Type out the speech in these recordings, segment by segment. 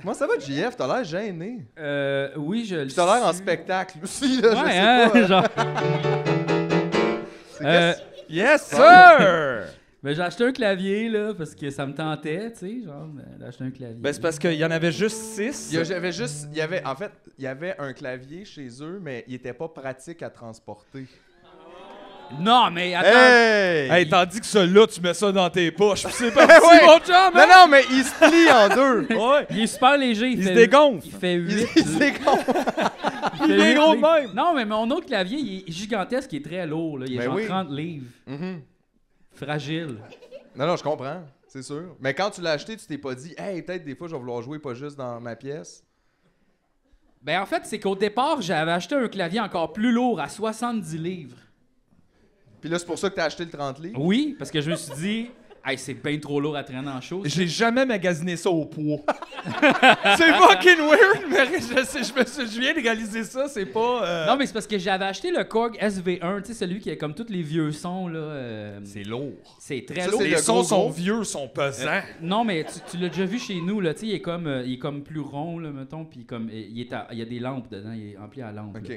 Moi, ça va, JF? T'as l'air gêné. Oui, je le Puis t'as l'air en spectacle aussi, là, Ouais, je sais hein, pas. genre... Yes, sir! Ben, j'ai acheté un clavier, là, parce que ça me tentait, tu sais, genre, d'acheter un clavier. Ben, c'est parce qu'il y en avait juste 6. Il y avait un clavier chez eux, mais il était pas pratique à transporter. Non, mais attends... Hey, tandis que celui-là, tu mets ça dans tes poches, puis c'est parti, Ouais. mon chum! Non, non, mais il se plie en deux. Ouais. Il est super léger. Il se dégonfle. Il fait 8. Il se dégonfle. Il est gros de même. Non, mais mon autre clavier, il est gigantesque, il est très lourd, là. Il est Ben genre oui. 30 livres. Mhm. Fragile. Non, non, je comprends, c'est sûr. Mais quand tu l'as acheté, tu t'es pas dit, hey, peut-être des fois, je vais vouloir jouer pas juste dans ma pièce. Ben, en fait, c'est qu'au départ, j'avais acheté un clavier encore plus lourd, à 70 livres. Puis là, c'est pour ça que t'as acheté le 30 livres. Oui, parce que je me suis dit, hey, c'est bien trop lourd à traîner en show. J'ai jamais magasiné ça au poids. C'est fucking weird, mais je viens de réaliser ça, c'est pas... Non, mais c'est parce que j'avais acheté le Korg SV1, tu sais, celui qui est comme tous les vieux sons, là. C'est lourd. C'est très Ça, lourd. c'est Les le sons gros sont gros. vieux, sont pesants. Non, mais tu l'as déjà vu chez nous, là, tu sais, il est comme plus rond, là, mettons, puis comme, il y a des lampes dedans, il est rempli à lampe. OK. Là.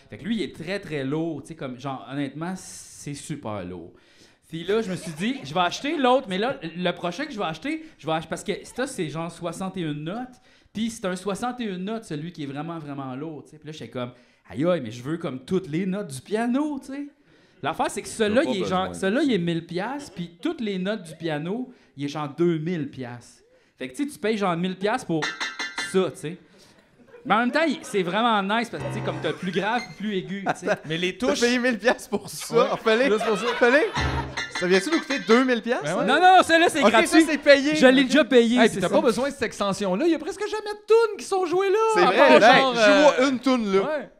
Fait que lui, il est très, très lourd, tu sais, comme, genre, honnêtement, c'est super lourd. Puis là, je me suis dit, je vais acheter l'autre, mais là, le prochain que je vais acheter, parce que ça, c'est genre 61 notes, puis c'est un 61 notes, celui qui est vraiment, vraiment lourd, tu sais. Puis là, j'étais comme, aïe, aïe, mais je veux comme toutes les notes du piano, tu sais. L'affaire, c'est que celui-là, T'as pas il est besoin genre, de celui-là, ça. il est 1000$, puis toutes les notes du piano, il est genre 2000$. Fait que, tu sais, tu payes genre 1000$ pour ça, tu sais. Mais en même temps, c'est vraiment nice parce que, tu sais, comme t'as plus grave, plus aigu, tu sais. Mais les T'as touches... payé 1000$ pour ça. Ouais. Fallait. Juste pour ça. Fallait. Ça vient-tu nous coûter 2000$? Ben ouais. ça? Non, non, celle-là, c'est Ok, gratuit. ça, c'est payé. Je l'ai déjà payé, Hey, c'est puis t'as ça. pas besoin de cette extension-là. Il y a presque jamais de tunes qui sont jouées là. C'est à vrai. part Hey, genre, joue une toune, là. Ouais.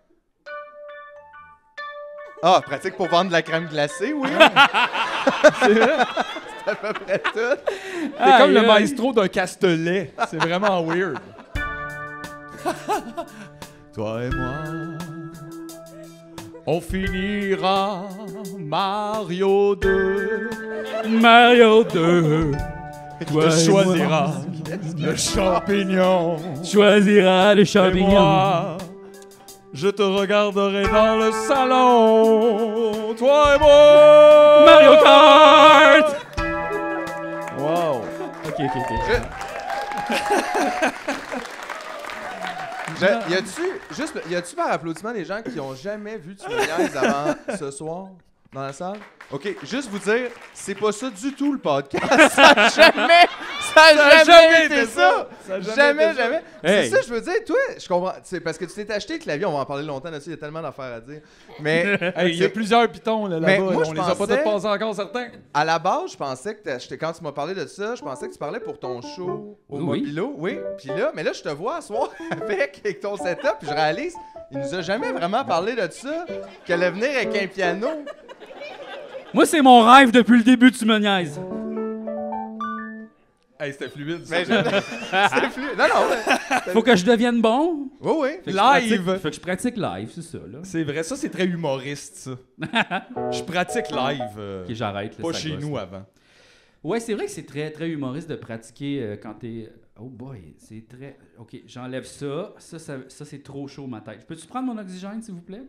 Ah, pratique pour vendre de la crème glacée, oui. C'est vrai. C'est à peu près tout. T'es comme le maestro d'un castelet. C'est vraiment weird. Toi et moi, on finira Mario 2. Mario 2. Tu choisiras le champignon. Choisira le Et champignon. moi, je te regarderai dans le salon. Toi et moi. Mario Kart! Wow. Ok. Y a-tu par applaudissement des gens qui ont jamais vu Tu me niaises avant ce soir dans la salle? OK, juste vous dire, c'est pas ça du tout le podcast. Ça a jamais été ça. Jamais. C'est Hey. ça, je veux dire, toi, je comprends. C'est parce que tu t'es acheté le clavier, on va en parler longtemps là-dessus, il y a tellement d'affaires à dire. Mais Hey, il y a plusieurs pitons là, Mais là-bas. moi, On je les a pas pensais- tous passés encore certains. à la base, je pensais que quand tu m'as parlé de ça, je pensais que tu parlais pour ton show au Oui. Mobilo. Oui. Puis là, mais là, je te vois à soir avec ton setup, puis je réalise, il nous a jamais vraiment parlé de ça, qu'elle allait venir avec un piano. Moi, c'est mon rêve depuis le début, tu me niaises. Hey, c'était fluide. Mais c'est plus. Non, mais... Faut que je devienne bon. Oui, oui. Fait que je pratique- Live. Fait que je pratique live, c'est ça, là. C'est vrai, ça c'est très humoriste ça. Je pratique live. Ok, j'arrête. là, Pas ça chez gosse, nous là. avant. Ouais, c'est vrai que c'est très, très humoriste de pratiquer quand t'es... Oh boy, c'est très... OK, j'enlève ça. Ça c'est trop chaud, ma tête. Peux-tu prendre mon oxygène, s'il vous plaît?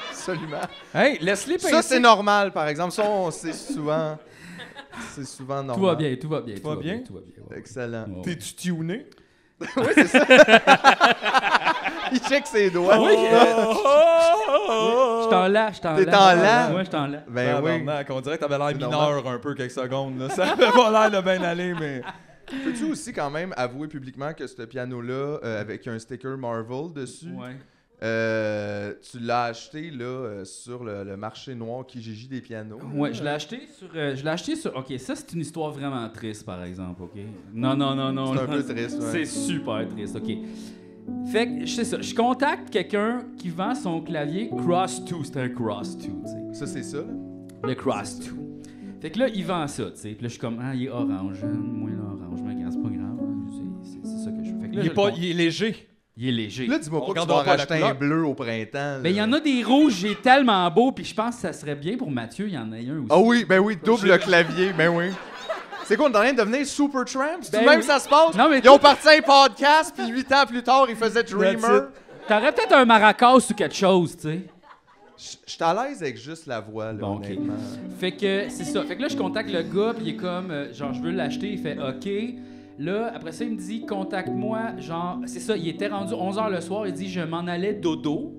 Absolument. Hey, laisse-les Ça, pincer. c'est normal, par exemple. Ça, c'est souvent. C'est souvent normal. Tout va bien, tout va bien. va bien? Tout va bien. Ouais. Excellent. Ouais. T'es-tu tuné? Oui, c'est ça. Il check ses doigts. Oui. Je t'en lâche, je t'en lâche. T'es en lâche? Moi, je t'en lâche. Ben oui. On dirait que t'avais l'air C'est mineur un peu quelques secondes. Là. Ça avait pas l'air de bien aller, mais... Peux-tu aussi quand même avouer publiquement que ce piano-là, avec un sticker Marvel dessus, Ouais. tu l'as acheté là, sur le marché noir Kijiji des pianos? Ouais, je l'ai acheté sur... OK, ça, c'est une histoire vraiment triste, par exemple, OK? Non. C'est un peu triste, ouais. C'est super triste, OK. Fait que, c'est ça, je contacte quelqu'un qui vend son clavier Cross 2. C'est un Cross 2, tu sais. Ça, c'est ça, là? Le Cross 2. Fait que là, il vend ça, tu sais. Puis là, je suis comme, il est orange, moins orange, mais regarde, c'est pas grave. Hein. C'est ça que je fais. Fait que là, Il est léger. il est léger. Là, dis-moi On pas que tu regardera vas pas la racheter un couleur. bleu au printemps. Ben, il y en a des rouges, j'ai tellement beau, puis je pense que ça serait bien pour Mathieu, il y en a un aussi. Ah oui, ben oui, double clavier, ben oui. C'est quoi, on est en train de devenir Super Tramp? C'est Ben même oui. ça se passe? Non, mais Ils ont parti un podcast, puis 8 ans plus tard, ils faisaient Dreamer. T'aurais peut-être un maracas ou quelque chose, tu sais. Je suis à l'aise avec juste la voix, là, Bon, ok. honnêtement. Fait que c'est ça. Fait que là, je contacte le gars, puis il est comme, genre, je veux l'acheter. Il fait OK. Là, après ça, il me dit, contacte-moi. Genre, c'est ça, il était rendu 11h le soir. Il dit, je m'en allais dodo.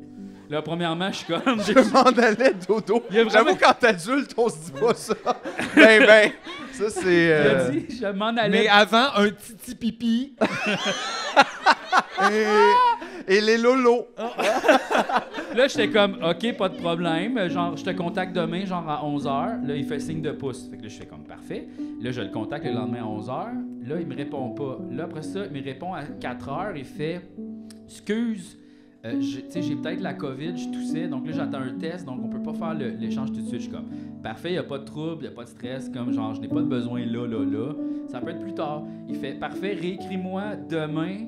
Là, premièrement, je suis comme. Je m'en allais dodo. Il a vraiment- J'avoue, quand t'es adulte, on se dit pas ça. ben, ça, c'est... Il a dit, je m'en allais. Mais avant, un titi pipi. Et les lolos. Là, j'étais comme, OK, pas de problème. Genre, je te contacte demain, genre à 11h. Là, il fait signe de pouce. Fait que là, je fais comme parfait. Là, je le contacte le lendemain à 11h. Là, il me répond pas. Là, après ça, il me répond à 4h. Il fait, excuse, tu sais, j'ai peut-être la COVID, je toussais. Donc là, j'attends un test. Donc, on peut pas faire l'échange tout de suite. Je suis comme, parfait, il n'y a pas de trouble, il n'y a pas de stress. Comme, genre, je n'ai pas de besoin là. Ça peut être plus tard. Il fait, parfait, réécris-moi demain.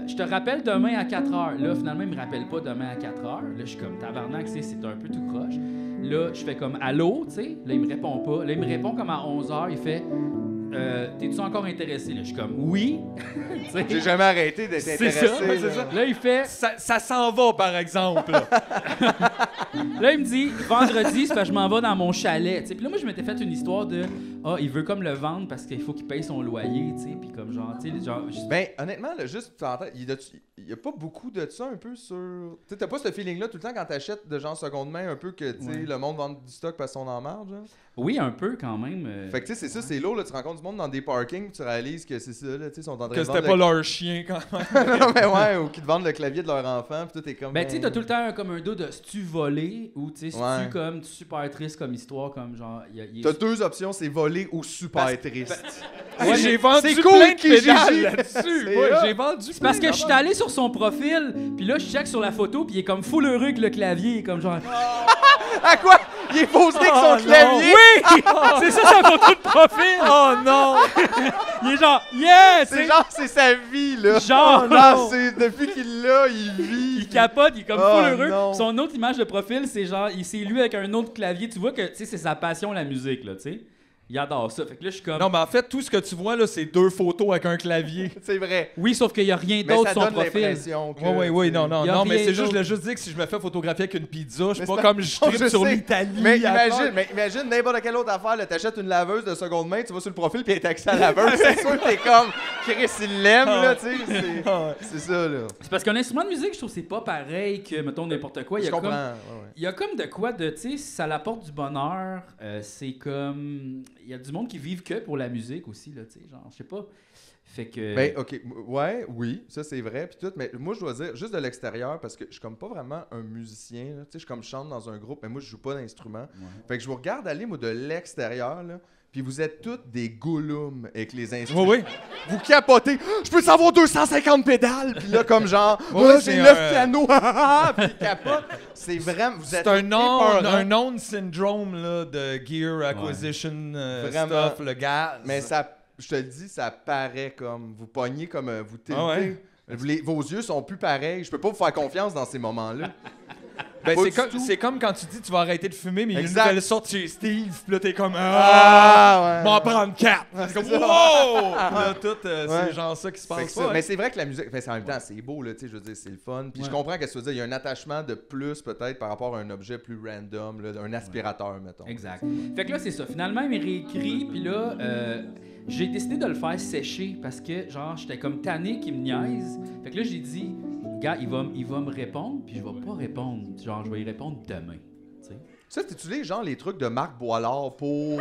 Je te rappelle demain à 4h. Là, finalement, il me rappelle pas demain à 4h. Là, je suis comme tabarnak, c'est un peu tout croche. Là, je fais comme allô, tu sais. Là, il me répond pas. Là, il me répond comme à 11h. Il fait t'es-tu encore intéressé? Là, je suis comme oui. Tu sais. J'ai jamais arrêté d'être C'est intéressé. ça, c'est ça. Là, il fait. Ça s'en va, par exemple. Là, il me dit vendredi, c'est parce que je m'en vais dans mon chalet. Tu sais. Puis là, moi, je m'étais fait une histoire de il veut comme le vendre parce qu'il faut qu'il paye son loyer, tu sais. Puis comme genre, tu sais, genre. Ben, honnêtement, là, juste, il y a pas beaucoup de ça un peu sur... Tu sais, t'as pas ce feeling-là tout le temps quand t'achètes de genre seconde main, un peu que, tu sais, Ouais. le monde vend du stock parce qu'on en marge, genre. Oui, un peu quand même. Fait que, tu sais, c'est ça, c'est lourd, là, tu rencontres du monde dans des parkings, tu réalises que c'est ça, là, tu sais, ils sont en train de Que c'était vendre pas leur chien, quand même. non, mais ouais, ou qu'ils te vendent le clavier de leur enfant, puis tout est comme... Ben, tu sais, t'as tout le temps comme un dos de si-tu volé ou, tu sais, Ouais. si-tu comme super triste comme histoire, comme genre. T'as deux options, c'est voler ou super triste. Ouais, j'ai vendu c'est cool, plein de Kijiji. pédales là-dessus. C'est Ouais, hot. j'ai vendu C'est parce que je suis allé sur son profil, puis là, je check sur la photo, puis il est comme full heureux avec le clavier, comme genre. À quoi? Il est posé avec Oh, son clavier! Oui! C'est ça sa photo de profil! Oh non! Il est genre, yeah! C'est genre, c'est sa vie, là. Genre. Non, c'est depuis qu'il l'a, il vit. Il capote, il est comme Oh, full heureux. non. Son autre image de profil, c'est genre, c'est lui avec un autre clavier. Tu vois que, tu sais, c'est sa passion, la musique, là, tu sais. Il adore ça. Fait que là, je suis comme. Non, mais en fait, tout ce que tu vois, là, c'est deux photos avec un clavier. C'est vrai. Oui, sauf qu'il n'y a rien Mais d'autre ça sur son donne profil. l'impression que... Oui, non, Y a mais rien c'est juste, je d'autre. voulais juste dire que si je me fais photographier avec une pizza, je suis Mais pas c'est- comme je Non, tripe je sur sais. l'Italie. Mais à imagine n'importe quelle autre affaire, là, t'achètes une laveuse de seconde main, tu vas sur le profil, puis elle est accès à la laveuse, c'est sûr que t'es comme, Chris, il l'aime, là, tu sais, c'est ça, là. C'est parce qu'un instrument de musique, je trouve que c'est pas pareil que, mettons, n'importe quoi. Il y Je a comprends, comme. ouais. Il y a comme de quoi de, tu sais, ça l'apporte du bonheur. C'est comme. Il y a du monde qui vivent que pour la musique aussi, là, tu sais, genre, je sais pas. Fait que. Ben, ok, ouais, oui, ça c'est vrai, puis tout, mais moi je dois dire, juste de l'extérieur, parce que je suis comme pas vraiment un musicien, là, tu sais, je suis comme chante dans un groupe, mais moi je joue pas d'instrument. Fait que je vous regarde aller, moi, de l'extérieur, là, puis vous êtes tous des gollums avec les instruments. Oui, oui. Vous capotez, je peux savoir 250 pédales, puis là, comme genre, Ouais, j'ai c'est 9 pianos, puis ils capotent. C'est vraiment, vous êtes C'est un épeurants. known syndrome là, de gear acquisition Vraiment. stuff, le gaz. Mais ça, je te le dis, ça paraît comme, vous pognez comme, vous tiltez. Ah ouais? Vos yeux sont plus pareils. Je peux pas vous faire confiance dans ces moments-là. Ben, Pas c'est du comme, tout. c'est comme quand tu dis tu vas arrêter de fumer, mais il y a une Exact. nouvelle sorte chez Steve, puis là t'es comme Ah, ouais. m'en prendre 4. C'est comme c'est ça. wow! Puis là tout, Ouais. c'est genre ça qui se Fait que passe ça, pas. mais c'est vrai que la musique, en même temps, c'est beau, là, tu sais, je veux dire, c'est le fun. Puis je Ouais. comprends ce que tu veux dire. Il y a un attachement de plus, peut-être, par rapport à un objet plus random, là, un aspirateur, mettons. Exact. Fait que là, c'est ça. Finalement, il m'a réécrit, puis là, j'ai décidé de le faire sécher parce que, genre, j'étais comme tanné qu'il me niaise. Fait que là, j'ai dit, gars, il va me répondre, puis je vais pas répondre. Genre, je vais y répondre demain. Tu sais. Ça, t'utilises, genre, les trucs de Marc Boilard pour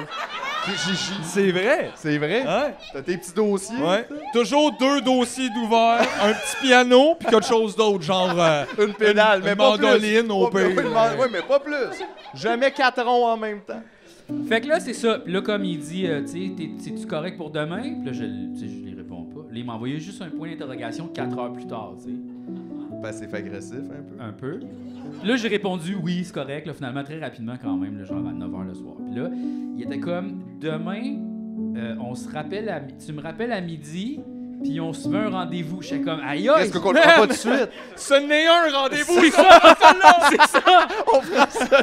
Kijiji. C'est vrai. C'est vrai? Ouais. T'as tes petits dossiers? Ouais. Toujours 2 dossiers d'ouvert, un petit piano, puis quelque chose d'autre, genre Une pédale, mais une pas mandoline plus. au Pas- pire. Oui, mais pas plus. Jamais 4 ronds en même temps. Fait que là, c'est ça. Puis là, comme il dit, tu sais, c'est-tu correct pour demain? Puis là, tu sais, je lui réponds pas. Là, il m'a envoyé juste un point d'interrogation 4 heures plus tard, tu sais. Passif agressif, un peu. Un peu. Là, j'ai répondu oui, c'est correct. Là, finalement, très rapidement quand même, là, genre à 9h le soir. Puis là, il était comme, demain, on se rappelle tu me rappelles à midi, puis on se met un rendez-vous. J'étais comme, aïe aïe! Est-ce qu'on le fera pas tout de suite? Ce n'est un rendez-vous, C'est ça! C'est ça! On prend ça.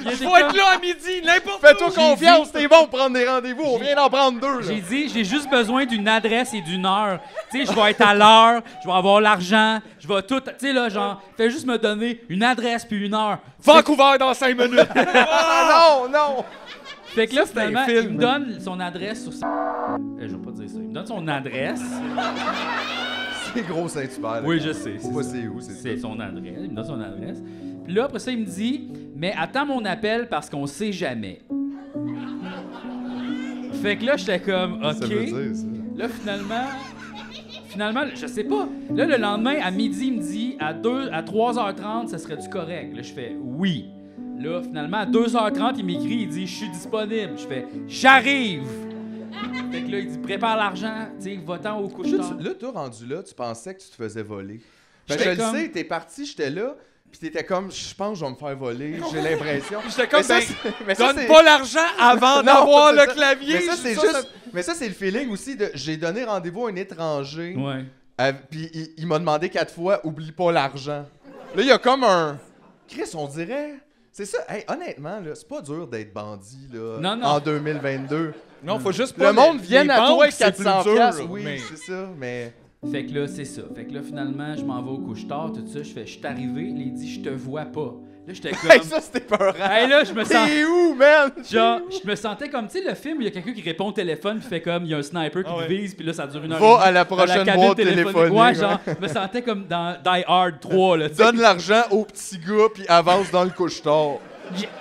Il était Faut être comme- là à midi, n'importe où! Fais-toi confiance, t'es bon pour prendre des rendez-vous. On vient d'en prendre 2. J'ai dit, j'ai juste besoin d'une adresse et d'une heure. Tu sais, je vais être à l'heure, je vais avoir l'argent, je vais tout. Tu sais, là, genre, fais juste me donner une adresse puis une heure. Vancouver dans 5 minutes! Ah non, non. Fait que là, Ça, c'est un finalement, film. il me donne son adresse sur sa. Je vais pas dire ça. Il me donne son adresse. C'est gros Saint-Hubert. là. Oui, je sais. Je sais pas c'est où, C'est son adresse. Il me donne son adresse. Puis là, après ça, il me dit, mais attends mon appel parce qu'on sait jamais. Fait que là, j'étais comme, Ça OK. veut dire, ça. Là, finalement, je sais pas. Là, le lendemain, à midi, il me dit, à 3h30, ça serait-tu correct? Là, je fais, oui. Là, finalement, à 2h30, il m'écrit, il dit, je suis disponible. Je fais, j'arrive! Fait que là, il dit, prépare l'argent, tu sais, va-t'en au couche-tard. Là, toi, rendu là, tu pensais que tu te faisais voler. Fait que J'étais je le comme- sais, t'es parti, j'étais là, pis t'étais comme, je pense que je vais me faire voler, j'ai l'impression. J'étais comme, Mais ça, ben, c'est- mais ça, donne c'est- pas l'argent avant Non, d'avoir c'est le ça. clavier! Mais ça, c'est Ça, juste. Mais ça, c'est le feeling aussi de. J'ai donné rendez-vous à un étranger. Ouais. Puis il m'a demandé 4 fois, oublie pas l'argent. Là, il y a comme un. Chris, on dirait. C'est ça. Hey, honnêtement, là, c'est pas dur d'être bandit là, Non, non. en 2022. Non, faut juste pas... Le monde les vient à banques, toi avec c'est plus 400 dur, piastres. Oui, mais- c'est ça, mais. Fait que là, c'est ça. Fait que là, finalement, je m'en vais au couche-tard, tout ça. Je fais, je suis arrivé. Là, il dit, je te vois pas. Là, j'étais comme. Hey, ça, c'était peurant. Hey, là, je me sens. T'es où, man? Genre, je me sentais comme, tu sais, le film où il y a quelqu'un qui répond au téléphone, puis fait comme, il y a un sniper qui Ah ouais. te vise, puis là, ça dure une heure. Va et demie. à la prochaine cabine boîte téléphonique. Ouais, genre, je me sentais comme dans Die Hard 3, là, tu sais. Donne l'argent au petit gars, puis avance dans le couche-tard.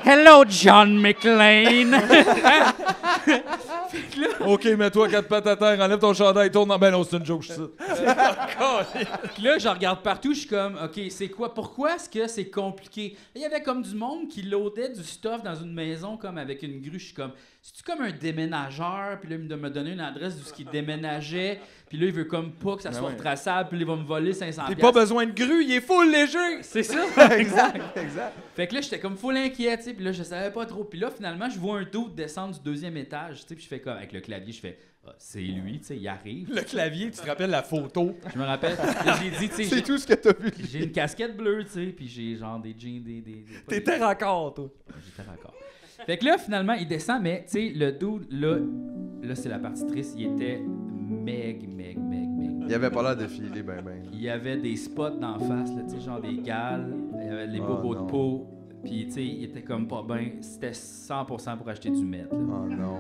Hello, John McClane! OK, mets-toi 4 pattes à terre, enlève ton chandail, tourne en... Ben non, c'est une joke, je sais. Puis là, je regarde partout, je suis comme, OK, c'est quoi? Pourquoi est-ce que c'est compliqué? Il y avait comme du monde qui loadait du stuff dans une maison comme avec une grue. Je suis comme, c'est-tu comme un déménageur? Puis là, il me donnait une adresse d'où ce qu'il déménageait. Puis là, il veut comme pas que ça soit ouais. retraçable. Puis là, il va me voler 500$. T'as pas besoin de grue, il est full léger! C'est ça? Exact, exact. Fait que là, j'étais comme full inquiet, tu sais, puis là, je savais pas trop. Puis là, finalement, je vois un dos descendre du 2e étage, tu sais, puis je fais comme, avec le clavier, je fais, ah, c'est lui, tu sais, il arrive. Le clavier, tu te rappelles la photo? Je me rappelle, là, j'ai dit, tu sais, C'est j'ai- tout ce que t'as vu. j'ai une casquette bleue, tu sais, puis j'ai genre des jeans, pas des- T'étais raccord, toi. J'étais raccord. Fait que là, finalement, il descend, mais, tu sais, le dude, là, c'est la partie triste, il était meg. Il avait pas l'air de filer, ben. Il y avait des spots d'en face, là, tu sais, genre des gales, il y avait les Oh, bobos non. de peau, puis, tu sais, il était comme pas bien. C'était 100% pour acheter du meth, là. Oh non.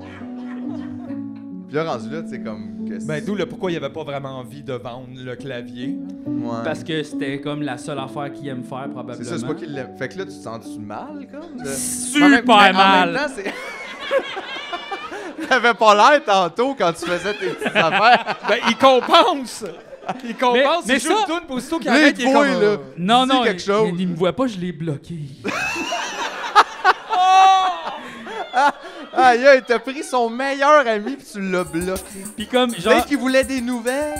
Puis là, rendu là, tu sais, comme. Que Ben, d'où le pourquoi il avait pas vraiment envie de vendre le clavier. Ouais. Parce que c'était comme la seule affaire qu'il aime faire, probablement. C'est ça, c'est pas qu'il l'aime. Fait que là, tu te sens-tu mal, comme? Super Mais en mal! même temps, c'est. T'avais pas l'air tantôt quand tu faisais tes petites affaires. Ben, il compense! Il compense, mais il joue ça- le tune, pour aussitôt qu'il Là, arrête, il il est te voit, comme... là. Non, Dis non, quelque chose. il me voit pas, je l'ai bloqué. Aïe, aïe, t'as pris son meilleur ami puis tu l'as bloqué. Puis comme, genre, Peut-être qu'il voulait des nouvelles.